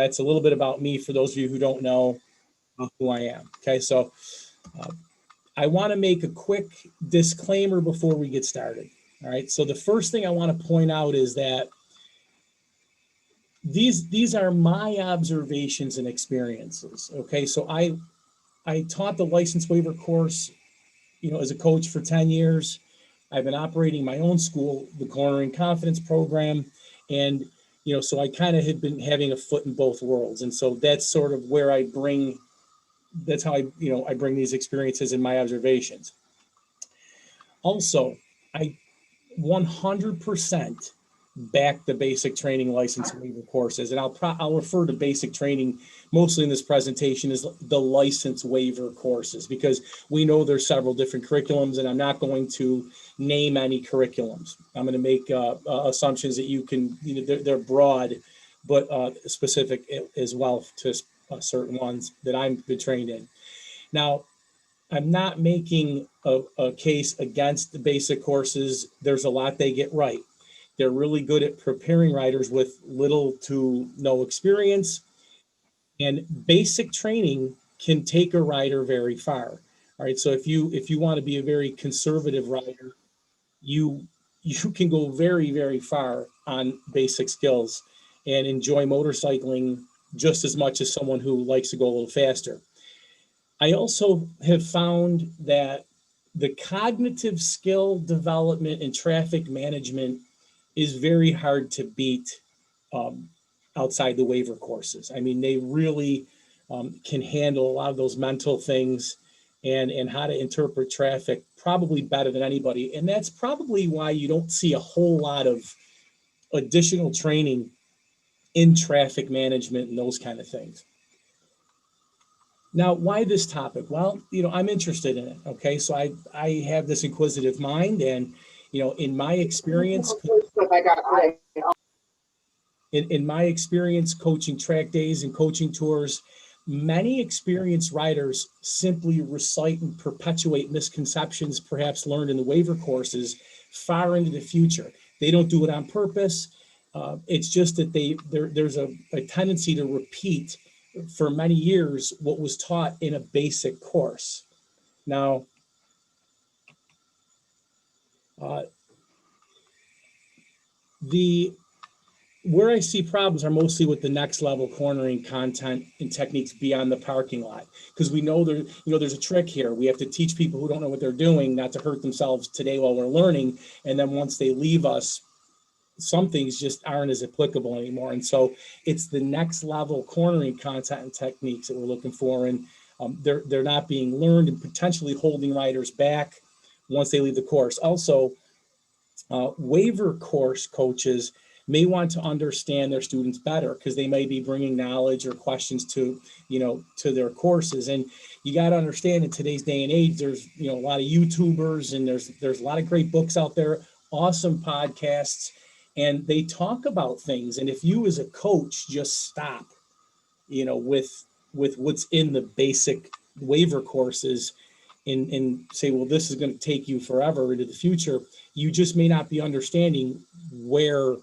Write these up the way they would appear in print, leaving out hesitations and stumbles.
that's a little bit about me for those of you who don't know who I am. Okay, so I want to make a quick disclaimer before we get started. All right, so the first thing I want to point out is that these are my observations and experiences. Okay, so I taught the license waiver course, as a coach for 10 years. I've been operating my own school, the Cornering Confidence Program, and so I kind of had been having a foot in both worlds, and so that's sort of where that's how I bring these experiences and my observations. Also, I 100% back the basic training license waiver courses, and I'll refer to basic training mostly in this presentation as the license waiver courses, because we know there's several different curriculums, and I'm not going to name any curriculums. I'm going to make assumptions that you can, they're broad, but specific as well to certain ones that I've been trained in. Now, I'm not making a case against the basic courses. There's a lot they get right. They're really good at preparing writers with little to no experience, and basic training can take a writer very far. All right, so if you want to be a very conservative writer, you can go very, very far on basic skills and enjoy motorcycling just as much as someone who likes to go a little faster. I also have found that the cognitive skill development and traffic management is very hard to beat outside the waiver courses. I mean, they really can handle a lot of those mental things and how to interpret traffic probably better than anybody. And that's probably why you don't see a whole lot of additional training in traffic management and those kind of things. Now, why this topic? Well, I'm interested in it. Okay, so I have this inquisitive mind, and in my experience, in my experience coaching track days and coaching tours, many experienced writers simply recite and perpetuate misconceptions perhaps learned in the waiver courses far into the future. They don't do it on purpose. It's just that there's a tendency to repeat for many years what was taught in a basic course. Now, where I see problems are mostly with the next level cornering content and techniques beyond the parking lot, because we know there's a trick here. We have to teach people who don't know what they're doing not to hurt themselves today while we're learning, and then once they leave us, some things just aren't as applicable anymore. And so it's the next level cornering content and techniques that we're looking for, and they're not being learned and potentially holding writers back once they leave the course. Also, waiver course coaches may want to understand their students better because they may be bringing knowledge or questions to their courses. And you got to understand, in today's day and age, there's a lot of YouTubers, and there's a lot of great books out there, awesome podcasts, and they talk about things. And if you as a coach just stop, with what's in the basic waiver courses and say, well, this is going to take you forever into the future, you just may not be understanding where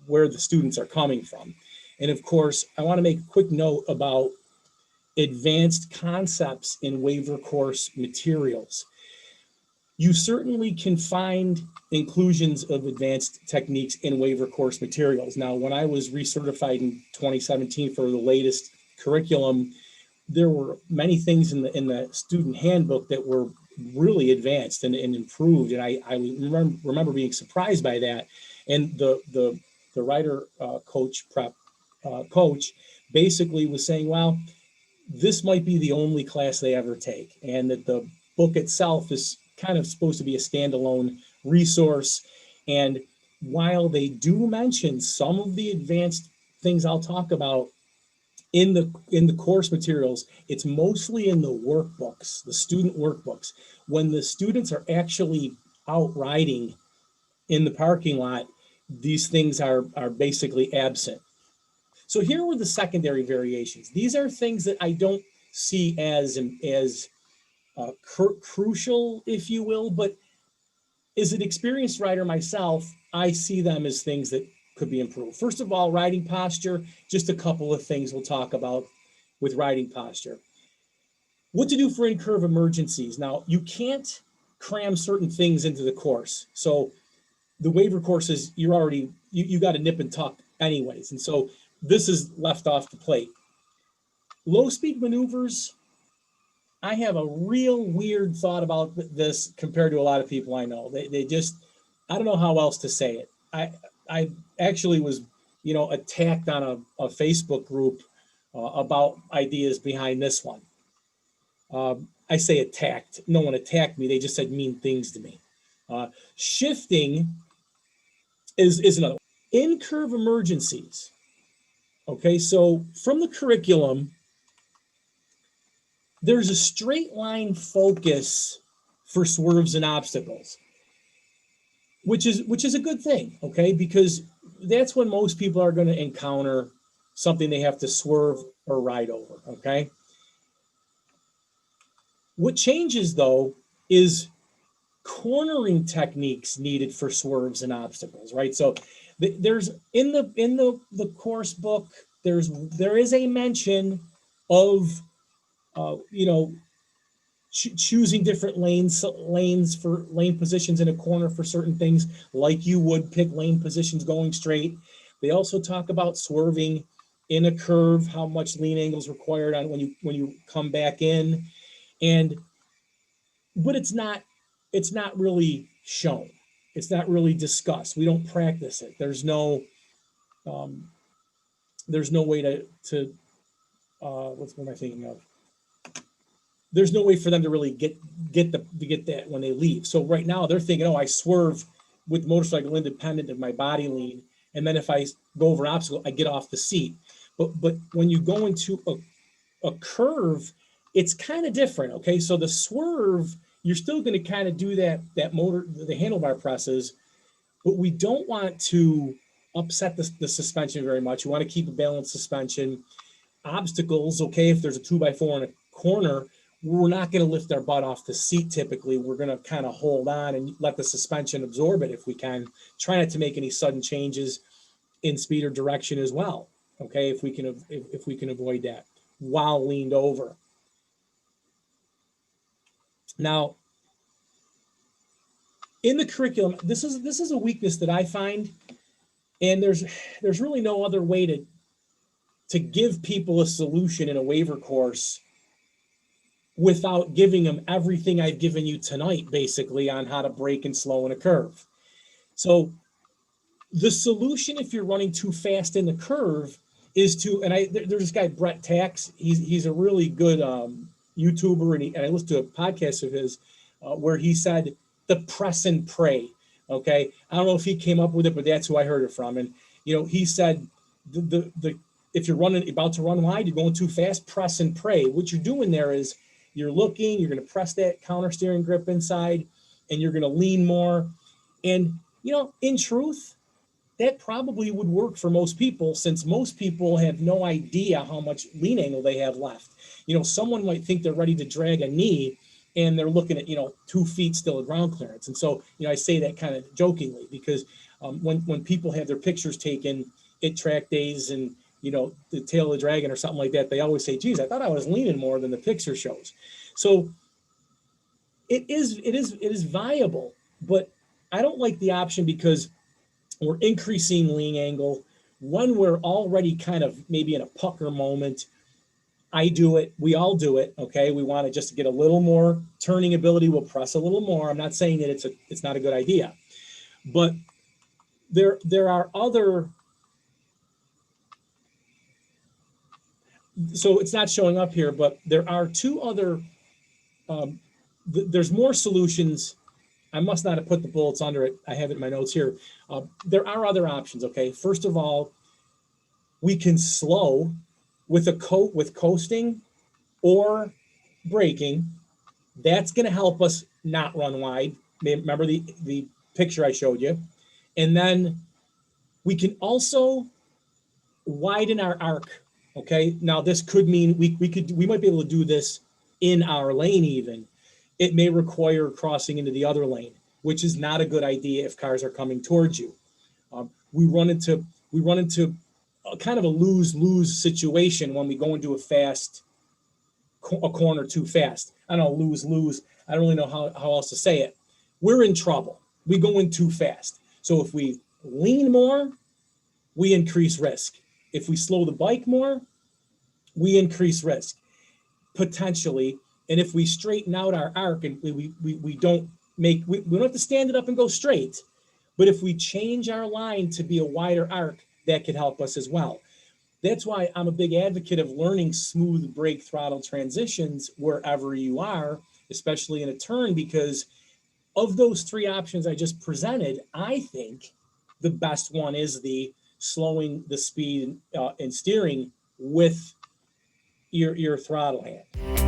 the students are coming from. And of course, I want to make a quick note about advanced concepts in waiver course materials. You certainly can find inclusions of advanced techniques in waiver course materials. Now, when I was recertified in 2017 for the latest curriculum, there were many things in the student handbook that were really advanced and improved. And I remember being surprised by that. And the writer coach basically was saying, well, this might be the only class they ever take, and that the book itself is kind of supposed to be a standalone resource. And while they do mention some of the advanced things I'll talk about in the course materials, it's mostly in the workbooks, the student workbooks. When the students are actually out riding in the parking lot, these things are basically absent. So here were the secondary variations. These are things that I don't see as crucial, if you will, but as an experienced writer myself, I see them as things that could be improved. First of all, riding posture, just a couple of things we'll talk about with riding posture. What to do for in-curve emergencies. Now, you can't cram certain things into the course. So the waiver courses, you got to nip and tuck anyways. And so this is left off the plate. Low speed maneuvers, I have a real weird thought about this compared to a lot of people I know. They just, I don't know how else to say it. I actually was, attacked on a Facebook group about ideas behind this one. I say attacked. No one attacked me. They just said mean things to me. Shifting is another one. In-curve emergencies. Okay, so from the curriculum, there's a straight line focus for swerves and obstacles, which is a good thing, okay? Because that's when most people are going to encounter something they have to swerve or ride over, okay? What changes though is cornering techniques needed for swerves and obstacles, right? So there's in the course book, there is a mention of choosing different lanes for lane positions in a corner for certain things, like you would pick lane positions going straight. They also talk about swerving in a curve, how much lean angle is required on when you come back in, but it's not really shown. It's not really discussed. We don't practice it. There's no way to what am I thinking of? There's no way for them to really get that when they leave. So right now they're thinking, I swerve with motorcycle independent of my body lean, and then if I go over an obstacle, I get off the seat. But when you go into a curve, it's kind of different. Okay, so the swerve, you're still going to kind of do the handlebar presses, but we don't want to upset the suspension very much. We want to keep a balanced suspension. Obstacles, okay, if there's a 2x4 in a corner, we're not going to lift our butt off the seat typically. We're going to kind of hold on and let the suspension absorb it if we can. Try not to make any sudden changes in speed or direction as well, okay, if we can avoid that while leaned over. Now, in the curriculum, this is a weakness that I find, and there's really no other way to give people a solution in a waiver course without giving them everything I've given you tonight, basically, on how to brake and slow in a curve. So the solution, if you're running too fast in the curve, is there's this guy, Brett Tax. He's a really good YouTuber, and I listened to a podcast of his where he said the press and pray. Okay, I don't know if he came up with it, but that's who I heard it from. And he said if you're about to run wide, you're going too fast, press and pray. What you're doing there is you're looking, you're going to press that counter steering grip inside, and you're going to lean more. And in truth, that probably would work for most people, since most people have no idea how much lean angle they have left. Someone might think they're ready to drag a knee, and they're looking at 2 feet still of ground clearance. And so I say that kind of jokingly, because when people have their pictures taken at track days and the tail of the dragon or something like that, they always say, geez, I thought I was leaning more than the picture shows. So it is viable, but I don't like the option because we're increasing lean angle when we're already kind of maybe in a pucker moment. I do it. We all do it. Okay. We want to just get a little more turning ability. We'll press a little more. I'm not saying that it's not a good idea, but there are other. So it's not showing up here, but there are 2 other. There's more solutions. I must not have put the bullets under it. I have it in my notes here. There are other options. Okay. First of all, we can slow with coasting or braking. That's going to help us not run wide. Remember the picture I showed you. And then we can also widen our arc. Okay. Now this could mean we might be able to do this in our lane even. It may require crossing into the other lane, which is not a good idea if cars are coming towards you. we run into a kind of a lose-lose situation when we go into a corner too fast. I don't know, lose-lose. I don't really know how else to say it. We're in trouble. We go in too fast. So if we lean more, we increase risk. If we slow the bike more, we increase risk potentially. And if we straighten out our arc and we don't have to stand it up and go straight, but if we change our line to be a wider arc, that could help us as well. That's why I'm a big advocate of learning smooth brake throttle transitions wherever you are, especially in a turn, because of those three options I just presented, I think the best one is the slowing the speed and steering with your throttle hand.